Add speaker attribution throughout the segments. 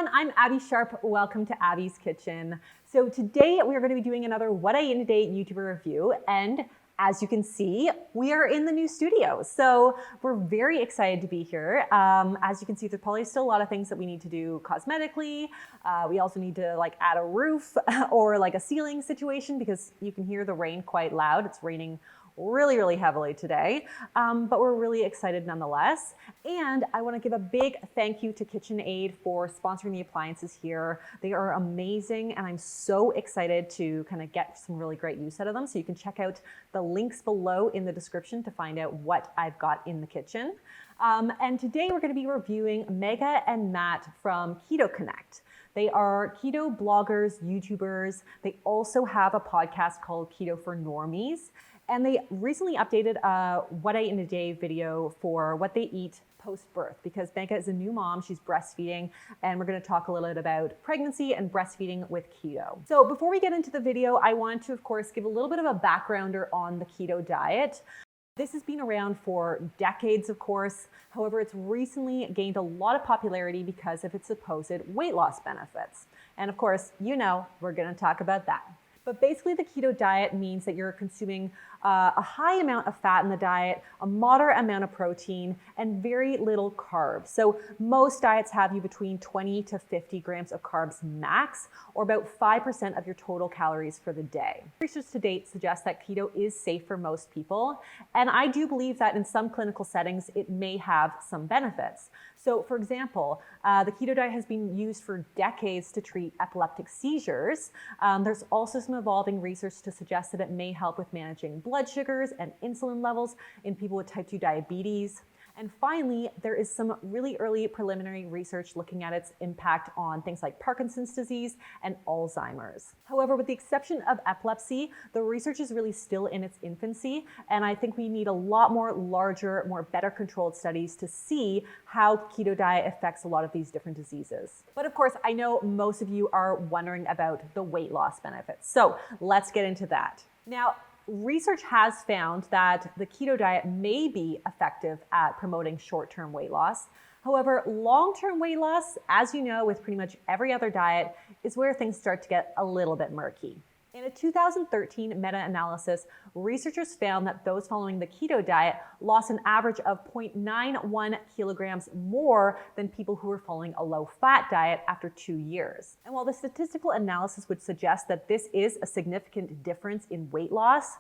Speaker 1: everyone, I'm Abby Sharp. Welcome to Abby's Kitchen. So today we are going to be doing another What I Eat in a Day YouTuber review, and as you can see, we are in the new studio. So we're very excited to be here. As you can see, there's probably still a lot of things that we need to do cosmetically. We also need to add a roof or a ceiling situation because you can hear the rain quite loud. It's raining really heavily today, but we're really excited nonetheless. And I want to give a big thank you to KitchenAid for sponsoring the appliances here. They are amazing, and I'm so excited to kind of get some really great use out of them. So you can check out the links below in the description to find out what I've got in the kitchen. And today we're going to be reviewing Megha and Matt from Keto Connect. They are keto bloggers, YouTubers. They also have a podcast called Keto for Normies. And they recently updated a What I Eat in a Day video for what they eat post-birth because Megha is a new mom, she's breastfeeding, and we're gonna talk a little bit about pregnancy and breastfeeding with keto. So before we get into the video, I want to, of course, give a little bit of a backgrounder on the keto diet. This has been around for decades, of course. However, it's recently gained a lot of popularity because of its supposed weight loss benefits. And of course, we're gonna talk about that. But basically the keto diet means that you're consuming a high amount of fat in the diet, a moderate amount of protein, and very little carbs. So most diets have you between 20 to 50 grams of carbs max, or about 5% of your total calories for the day. Research to date suggests that keto is safe for most people, and I do believe that in some clinical settings it may have some benefits. So for example, the keto diet has been used for decades to treat epileptic seizures. There's also some evolving research to suggest that it may help with managing blood sugars and insulin levels in people with type 2 diabetes. And finally, there is some really early preliminary research looking at its impact on things like Parkinson's disease and Alzheimer's. However, with the exception of epilepsy, the research is really still in its infancy, and I think we need a lot more larger, more better controlled studies to see how keto diet affects a lot of these different diseases. But of course, I know most of you are wondering about the weight loss benefits. So let's get into that. Now, research has found that the keto diet may be effective at promoting short-term weight loss. However, long-term weight loss, as you know, with pretty much every other diet, is where things start to get a little bit murky. In a 2013 meta-analysis, researchers found that those following the keto diet lost an average of 0.91 kilograms more than people who were following a low-fat diet after 2 years. And while the statistical analysis would suggest that this is a significant difference in weight loss,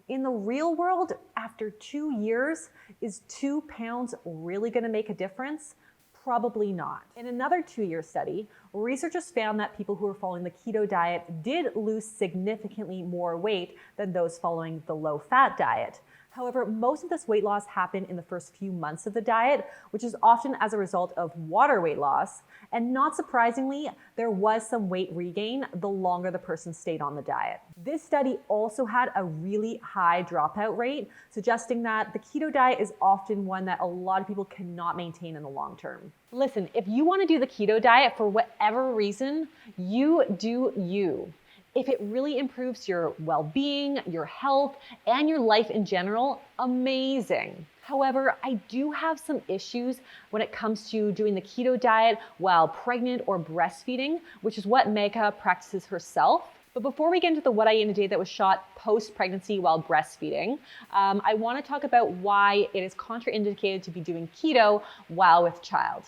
Speaker 1: in the real world, after 2 years, is 2 pounds really going to make a difference? Probably not. In another 2-year study, researchers found that people who were following the keto diet did lose significantly more weight than those following the low-fat diet. However, most of this weight loss happened in the first few months of the diet, which is often as a result of water weight loss. And not surprisingly, there was some weight regain the longer the person stayed on the diet. This study also had a really high dropout rate, suggesting that the keto diet is often one that a lot of people cannot maintain in the long term. Listen, if you want to do the keto diet for whatever reason, you do you. If it really improves your well-being, your health, and your life in general, amazing. However, I do have some issues when it comes to doing the keto diet while pregnant or breastfeeding, which is what Megha practices herself. But before we get into the What I Eat in a Day that was shot post-pregnancy while breastfeeding, I want to talk about why it is contraindicated to be doing keto while with child.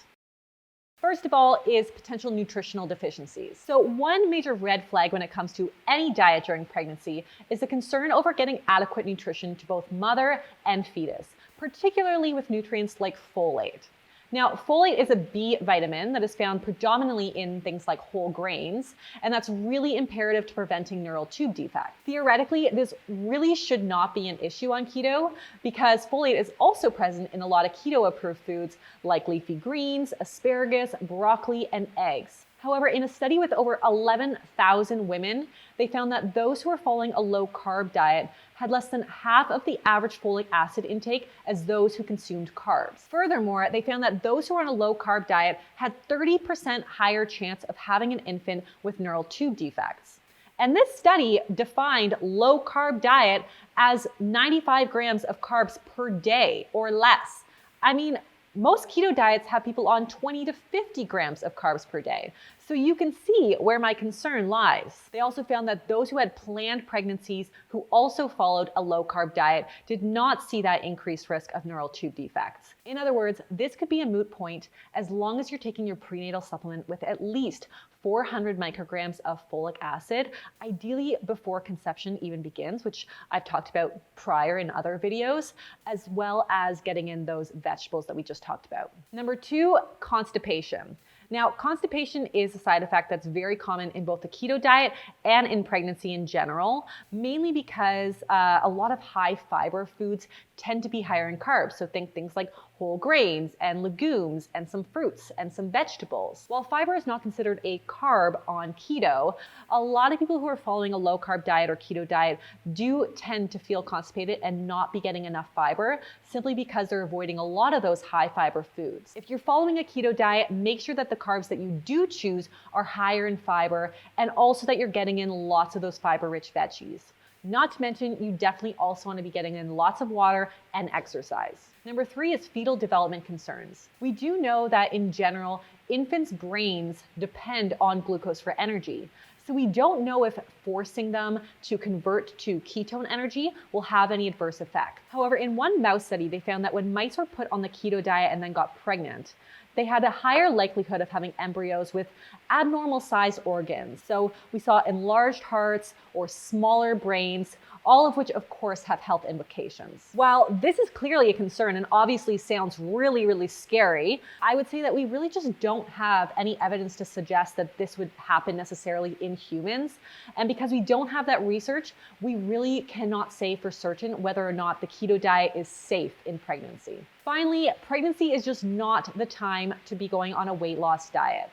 Speaker 1: First of all is potential nutritional deficiencies. So one major red flag when it comes to any diet during pregnancy is the concern over getting adequate nutrition to both mother and fetus, particularly with nutrients like folate. Now, folate is a B vitamin that is found predominantly in things like whole grains, and that's really imperative to preventing neural tube defect. Theoretically, this really should not be an issue on keto because folate is also present in a lot of keto-approved foods like leafy greens, asparagus, broccoli, and eggs. However, in a study with over 11,000 women, they found that those who were following a low-carb diet had less than half of the average folic acid intake as those who consumed carbs. Furthermore, they found that those who were on a low-carb diet had 30% higher chance of having an infant with neural tube defects. And this study defined low-carb diet as 95 grams of carbs per day or less. I mean, Most keto diets have people on 20 to 50 grams of carbs per day. So you can see where my concern lies. They also found that those who had planned pregnancies who also followed a low-carb diet did not see that increased risk of neural tube defects. In other words, this could be a moot point as long as you're taking your prenatal supplement with at least 400 micrograms of folic acid, ideally before conception even begins, which I've talked about prior in other videos, as well as getting in those vegetables that we just talked about. Number 2, constipation. Now, constipation is a side effect that's very common in both the keto diet and in pregnancy in general, mainly because a lot of high fiber foods tend to be higher in carbs. So think things like whole grains and legumes and some fruits and some vegetables. While fiber is not considered a carb on keto, a lot of people who are following a low carb diet or keto diet do tend to feel constipated and not be getting enough fiber simply because they're avoiding a lot of those high fiber foods. If you're following a keto diet, make sure that the carbs that you do choose are higher in fiber and also that you're getting in lots of those fiber-rich veggies. Not to mention, you definitely also want to be getting in lots of water and exercise. Number 3 is fetal development concerns. We do know that in general, infants' brains depend on glucose for energy. So we don't know if forcing them to convert to ketone energy will have any adverse effect. However, in one mouse study, they found that when mice were put on the keto diet and then got pregnant, they had a higher likelihood of having embryos with abnormal sized organs. So we saw enlarged hearts or smaller brains, all of which of course have health implications. While this is clearly a concern and obviously sounds really, really scary, I would say that we really just don't have any evidence to suggest that this would happen necessarily in humans. And because we don't have that research, we really cannot say for certain whether or not the keto diet is safe in pregnancy. Finally, pregnancy is just not the time to be going on a weight loss diet.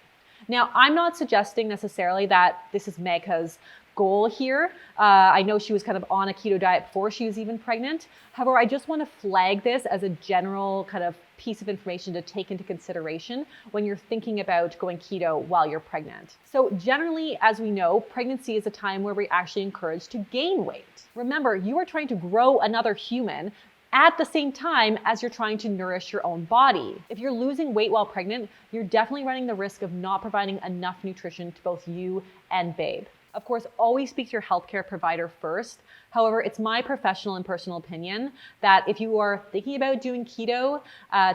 Speaker 1: Now, I'm not suggesting necessarily that this is Megha's goal here. I know she was kind of on a keto diet before she was even pregnant. However, I just want to flag this as a general kind of piece of information to take into consideration when you're thinking about going keto while you're pregnant. So generally, as we know, pregnancy is a time where we're actually encouraged to gain weight. Remember, you are trying to grow another human at the same time as you're trying to nourish your own body. If you're losing weight while pregnant, you're definitely running the risk of not providing enough nutrition to both you and babe. Of course, always speak to your healthcare provider first. However, it's my professional and personal opinion that if you are thinking about doing keto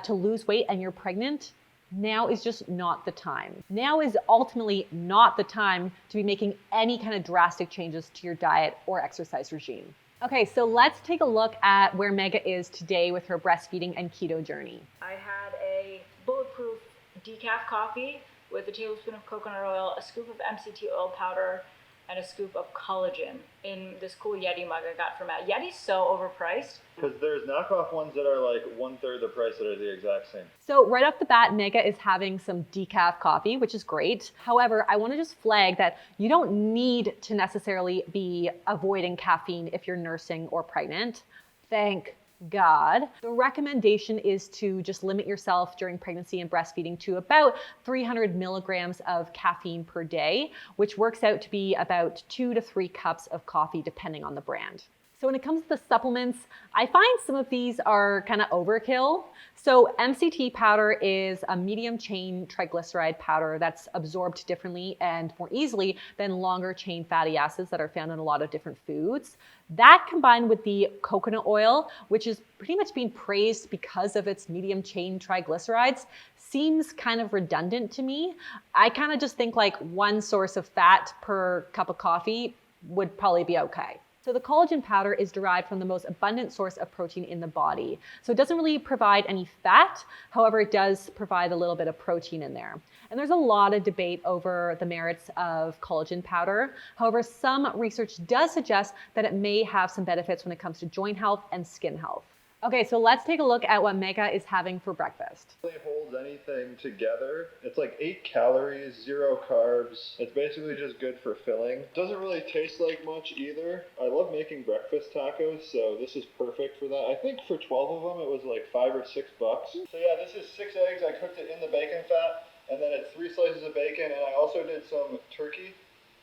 Speaker 1: to lose weight and you're pregnant, now is just not the time. Now is ultimately not the time to be making any kind of drastic changes to your diet or exercise regime. Okay, so let's take a look at where Megha is today with her breastfeeding and keto journey.
Speaker 2: I had a bulletproof decaf coffee with a tablespoon of coconut oil, a scoop of MCT oil powder, and a scoop of collagen in this cool Yeti mug I got from Matt. Yeti's so overpriced.
Speaker 3: Because there's knockoff ones that are like 1/3 the price that are the exact same.
Speaker 1: So right off the bat, Megha is having some decaf coffee, which is great. However, I want to just flag that you don't need to necessarily be avoiding caffeine if you're nursing or pregnant. Thank God. The recommendation is to just limit yourself during pregnancy and breastfeeding to about 300 milligrams of caffeine per day, which works out to be about 2 to 3 cups of coffee depending on the brand. So when it comes to the supplements, I find some of these are kind of overkill. So MCT powder is a medium chain triglyceride powder that's absorbed differently and more easily than longer chain fatty acids that are found in a lot of different foods. That combined with the coconut oil, which is pretty much being praised because of its medium chain triglycerides, seems kind of redundant to me. I kind of just think like one source of fat per cup of coffee would probably be okay. So the collagen powder is derived from the most abundant source of protein in the body. So it doesn't really provide any fat. However, it does provide a little bit of protein in there. And there's a lot of debate over the merits of collagen powder. However, some research does suggest that it may have some benefits when it comes to joint health and skin health. Okay, so let's take a look at what Megha is having for breakfast.
Speaker 3: It really holds anything together. It's like 8 calories, 0 carbs. It's basically just good for filling. Doesn't really taste like much either. I love making breakfast tacos, so this is perfect for that. I think for 12 of them it was like $5 or $6. So yeah, this is 6 eggs. I cooked it in the bacon fat, and then it's 3 slices of bacon, and I also did some turkey.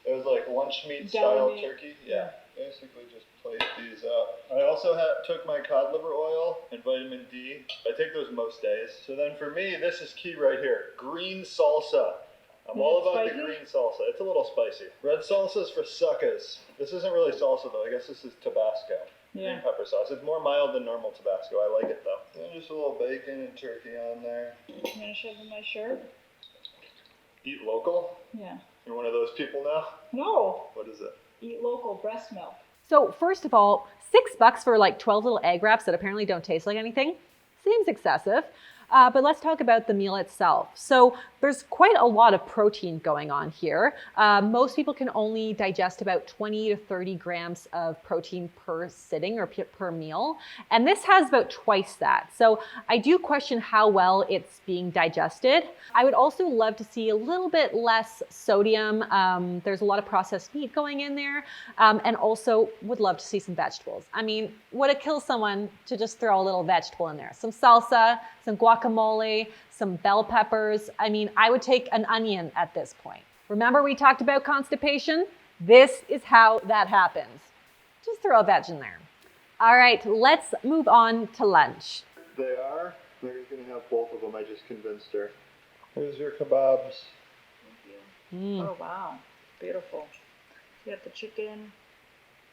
Speaker 3: It was like lunch meat style turkey. Yeah. basically just plate these up. I also took my cod liver oil and vitamin D. I take those most days. So then for me, this is key right here. Green salsa. I'm all about the green salsa. It's a little spicy. Red salsa is for suckers. This isn't really salsa though. I guess this is Tabasco. Green pepper sauce. It's more mild than normal Tabasco. I like it though. And just a little bacon and turkey on there.
Speaker 2: You gonna shove in my shirt?
Speaker 3: Eat local?
Speaker 2: Yeah.
Speaker 3: You're one of those people now?
Speaker 2: No.
Speaker 3: What is it?
Speaker 2: Eat local breast milk.
Speaker 1: So first of all, $6 for like 12 little egg wraps that apparently don't taste like anything seems excessive. But let's talk about the meal itself. So there's quite a lot of protein going on here. Most people can only digest about 20 to 30 grams of protein per sitting or per meal. And this has about twice that. So I do question how well it's being digested. I would also love to see a little bit less sodium. There's a lot of processed meat going in there. And also would love to see some vegetables. I mean, would it kill someone to just throw a little vegetable in there? Some salsa, some guacamole, some bell peppers. I mean, I would take an onion at this point. Remember we talked about constipation? This is how that happens. Just throw a veg in there. All right, let's move on to lunch.
Speaker 3: They are. They're going to have both of them. I just convinced her. Here's your kebabs.
Speaker 2: Thank you. Oh, wow. Beautiful. You got the chicken,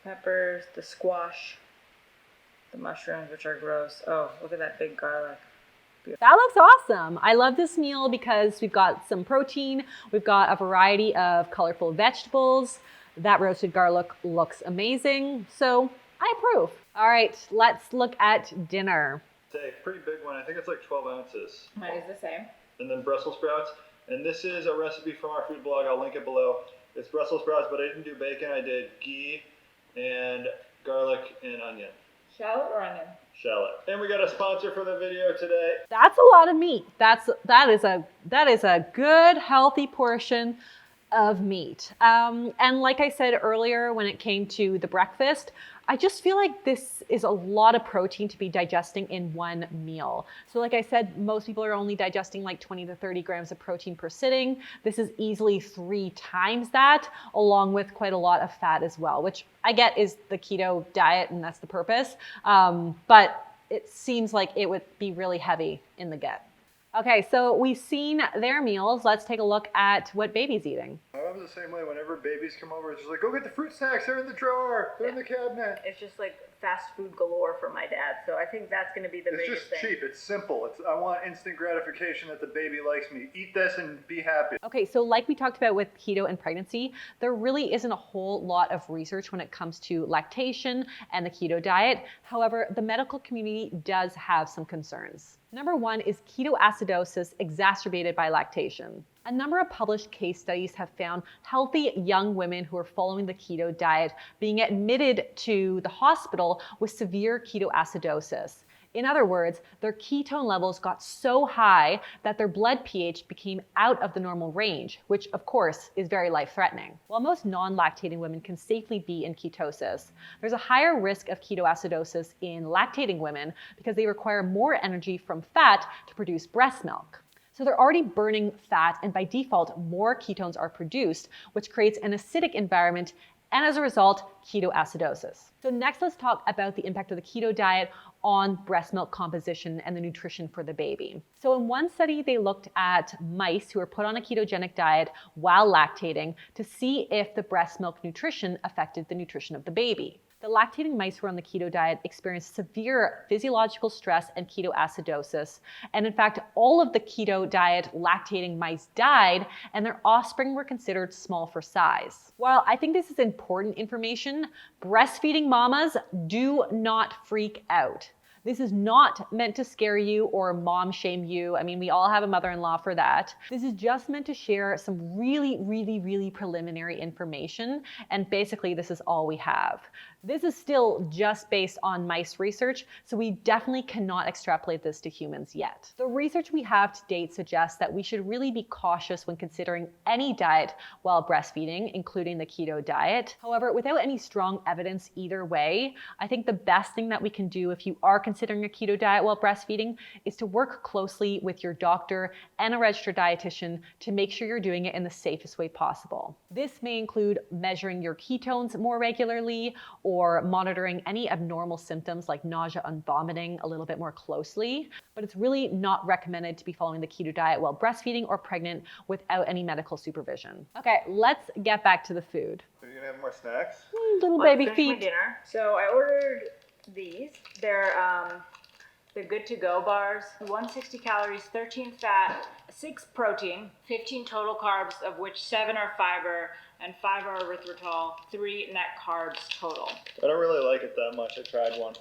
Speaker 2: peppers, the squash, the mushrooms, which are gross. Oh, look at that big garlic.
Speaker 1: That looks awesome. I love this meal because we've got some protein. We've got a variety of colorful vegetables. That roasted garlic looks amazing. So I approve. All right, let's look at dinner.
Speaker 3: It's a pretty big one. I think it's like 12 ounces.
Speaker 2: Mine is the same.
Speaker 3: And then Brussels sprouts. And this is a recipe from our food blog. I'll link it below. It's Brussels sprouts, but I didn't do bacon. I did ghee and garlic and onion.
Speaker 2: Shallot or onion?
Speaker 3: Shallot. And we got a sponsor for the video today.
Speaker 1: That's a lot of meat. That is a good, healthy portion of meat. And like I said earlier, when it came to the breakfast, I just feel like this is a lot of protein to be digesting in one meal. So like I said, most people are only digesting like 20 to 30 grams of protein per sitting. This is easily 3 times that, along with quite a lot of fat as well, which I get is the keto diet and that's the purpose. But it seems like it would be really heavy in the gut. Okay, so we've seen their meals. Let's take a look at what baby's eating.
Speaker 3: I'm the same way. Whenever babies come over, it's just like, go get the fruit snacks. They're in the drawer. They're in the cabinet.
Speaker 2: It's just like fast food galore for my dad. So I think that's going to be the biggest thing.
Speaker 3: It's just cheap. It's simple. I want instant gratification that the baby likes me. Eat this and be happy.
Speaker 1: Okay, so like we talked about with keto and pregnancy, there really isn't a whole lot of research when it comes to lactation and the keto diet. However, the medical community does have some concerns. Number 1 is ketoacidosis exacerbated by lactation. A number of published case studies have found healthy young women who are following the keto diet being admitted to the hospital with severe ketoacidosis. In other words, their ketone levels got so high that their blood pH became out of the normal range, which of course is very life-threatening. While most non-lactating women can safely be in ketosis, there's a higher risk of ketoacidosis in lactating women because they require more energy from fat to produce breast milk. So they're already burning fat, and by default, more ketones are produced, which creates an acidic environment, and as a result, ketoacidosis. So next, let's talk about the impact of the keto diet on breast milk composition and the nutrition for the baby. So in one study, they looked at mice who were put on a ketogenic diet while lactating to see if the breast milk nutrition affected the nutrition of the baby. The lactating mice who were on the keto diet experienced severe physiological stress and ketoacidosis. And in fact, all of the keto diet lactating mice died, and their offspring were considered small for size. While I think this is important information, breastfeeding mamas, do not freak out. This is not meant to scare you or mom shame you. I mean, we all have a mother-in-law for that. This is just meant to share some really preliminary information. And basically, this is all we have. This is still just based on mice research, so we definitely cannot extrapolate this to humans yet. The research we have to date suggests that we should really be cautious when considering any diet while breastfeeding, including the keto diet. However, without any strong evidence either way, I think the best thing that we can do if you are considering a keto diet while breastfeeding is to work closely with your doctor and a registered dietitian to make sure you're doing it in the safest way possible. This may include measuring your ketones more regularly, or monitoring any abnormal symptoms like nausea and vomiting a little bit more closely. But it's really not recommended to be following the keto diet while breastfeeding or pregnant without any medical supervision. Okay, let's get back to the food.
Speaker 3: Are you gonna have more snacks?
Speaker 1: Little
Speaker 2: Let's
Speaker 1: baby
Speaker 2: finish my
Speaker 1: feet.
Speaker 2: dinner. So I ordered these. They're the good to go bars. 160 calories, 13 fat, 6 protein, 15 total carbs, of which 7 are fiber and 5 are erythritol, 3 net carbs total.
Speaker 3: I don't really like it that much. I tried one.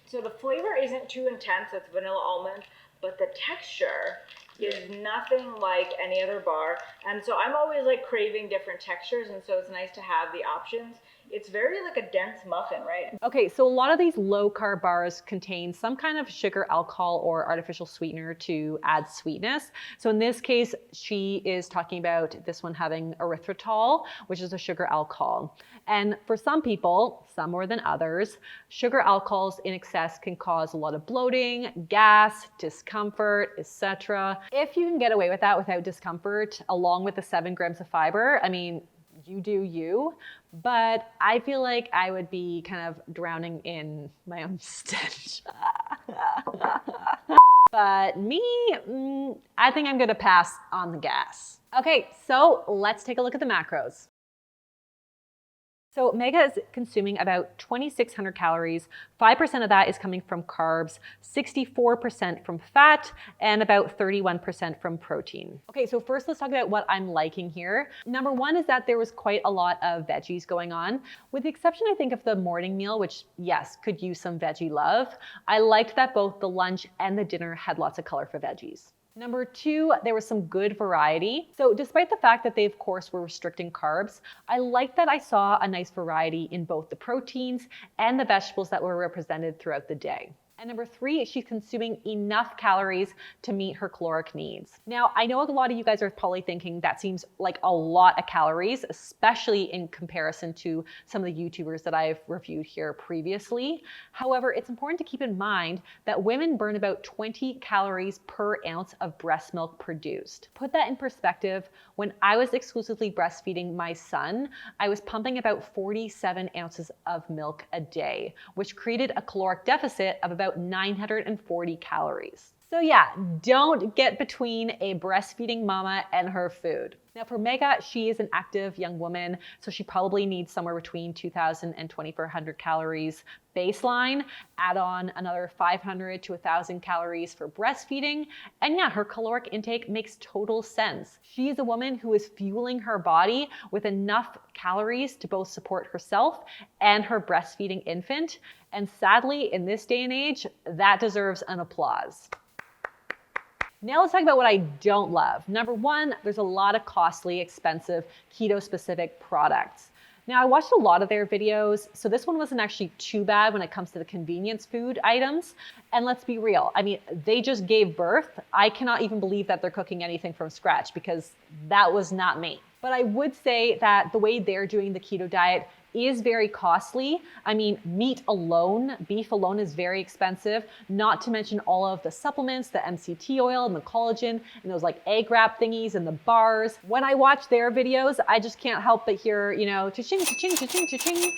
Speaker 2: So the flavor isn't too intense. It's vanilla almond, but the texture is nothing like any other bar. And so I'm always like craving different textures, and so it's nice to have the options. It's very like a dense muffin, right?
Speaker 1: Okay, so a lot of these low carb bars contain some kind of sugar, alcohol, or artificial sweetener to add sweetness. So in this case, she is talking about this one having erythritol, which is a sugar alcohol. And for some people, some more than others, sugar alcohols in excess can cause a lot of bloating, gas, discomfort, etc. If you can get away with that without discomfort, along with the 7 grams of fiber, I mean, you do you, but I feel like I would be kind of drowning in my own stench. But me, I think I'm gonna pass on the gas. Okay, so let's take a look at the macros. So Megha is consuming about 2,600 calories. 5% of that is coming from carbs, 64% from fat, and about 31% from protein. Okay, so first let's talk about what I'm liking here. Number one is that there was quite a lot of veggies going on, with the exception, I think, of the morning meal, which, yes, could use some veggie love. I liked that both the lunch and the dinner had lots of color for veggies. Number two, there was some good variety. So despite the fact that they, of course, were restricting carbs, I like that I saw a nice variety in both the proteins and the vegetables that were represented throughout the day. And number three, she's consuming enough calories to meet her caloric needs. Now, I know a lot of you guys are probably thinking that seems like a lot of calories, especially in comparison to some of the YouTubers that I've reviewed here previously. However, it's important to keep in mind that women burn about 20 calories per ounce of breast milk produced. Put that in perspective, when I was exclusively breastfeeding my son, I was pumping about 47 ounces of milk a day, which created a caloric deficit of about 940 calories. So yeah, don't get between a breastfeeding mama and her food. Now for Megha, she is an active young woman, so she probably needs somewhere between 2,000 and 2,400 calories baseline. Add on another 500 to 1,000 calories for breastfeeding, and yeah, her caloric intake makes total sense. She is a woman who is fueling her body with enough calories to both support herself and her breastfeeding infant, and sadly, in this day and age, that deserves an applause. Now let's talk about what I don't love. Number one, there's a lot of costly, expensive, keto-specific products. Now I watched a lot of their videos, so this one wasn't actually too bad when it comes to the convenience food items. And let's be real, I mean, they just gave birth. I cannot even believe that they're cooking anything from scratch because that was not me. But I would say that the way they're doing the keto diet is very costly. I mean, meat alone, beef alone is very expensive, not to mention all of the supplements, the MCT oil and the collagen and those like egg wrap thingies and the bars. When I watch their videos, I just can't help but hear, you know, cha-ching, cha-ching, cha-ching, cha-ching.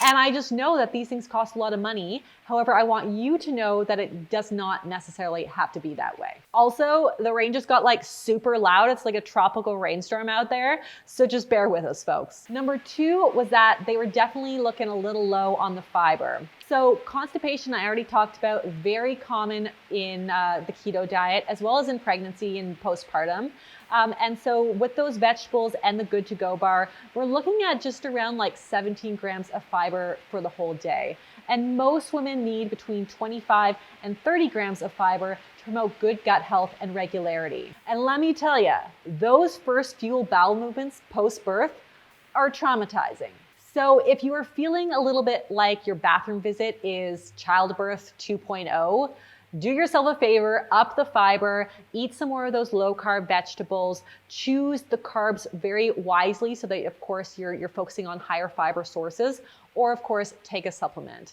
Speaker 1: And I just know that these things cost a lot of money. However, I want you to know that it does not necessarily have to be that way. Also, the rain just got like super loud. It's like a tropical rainstorm out there. So just bear with us, folks. Number two was that they were definitely looking a little low on the fiber. So constipation, I already talked about, very common in the keto diet, as well as in pregnancy and postpartum. And so with those vegetables and the good to go bar, we're looking at just around like 17 grams of fiber for the whole day. And most women need between 25 and 30 grams of fiber to promote good gut health and regularity. And let me tell you, those first few bowel movements post-birth are traumatizing. So if you are feeling a little bit like your bathroom visit is childbirth 2.0, do yourself a favor, up the fiber, eat some more of those low carb vegetables, choose the carbs very wisely so that of course you're focusing on higher fiber sources, or of course take a supplement.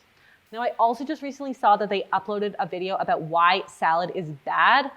Speaker 1: Now I also just recently saw that they uploaded a video about why salad is bad.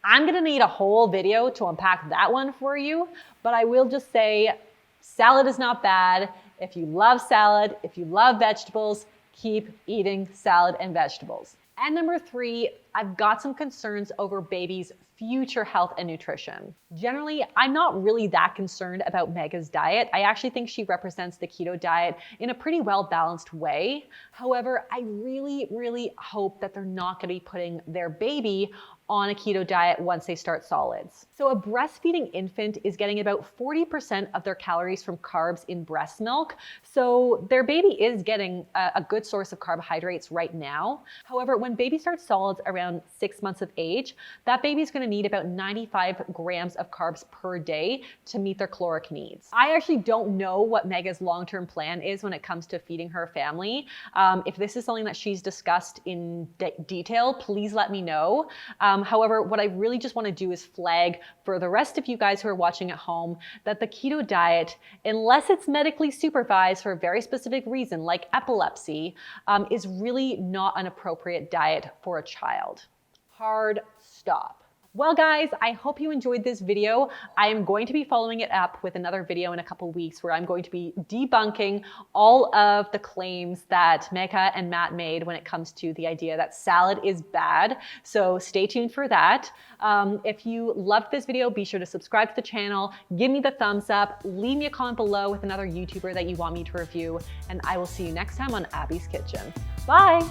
Speaker 1: I'm gonna need a whole video to unpack that one for you, but I will just say salad is not bad. If you love salad, if you love vegetables, keep eating salad and vegetables. And number 3, I've got some concerns over baby's future health and nutrition. Generally, I'm not really that concerned about Megha's diet. I actually think she represents the keto diet in a pretty well-balanced way. However, I really, really hope that they're not gonna be putting their baby on a keto diet once they start solids. So a breastfeeding infant is getting about 40% of their calories from carbs in breast milk. So their baby is getting a good source of carbohydrates right now. However, when baby starts solids around 6 months of age, that baby's gonna need about 95 grams of carbs per day to meet their caloric needs. I actually don't know what Megha's long-term plan is when it comes to feeding her family. If this is something that she's discussed in detail, please let me know. However, what I really just want to do is flag for the rest of you guys who are watching at home that the keto diet, unless it's medically supervised for a very specific reason like epilepsy, is really not an appropriate diet for a child. Hard stop. Well guys, I hope you enjoyed this video. I am going to be following it up with another video in a couple weeks where I'm going to be debunking all of the claims that Megha and Matt made when it comes to the idea that salad is bad. So stay tuned for that. If you loved this video, be sure to subscribe to the channel, give me the thumbs up, leave me a comment below with another YouTuber that you want me to review, and I will see you next time on Abby's Kitchen. Bye!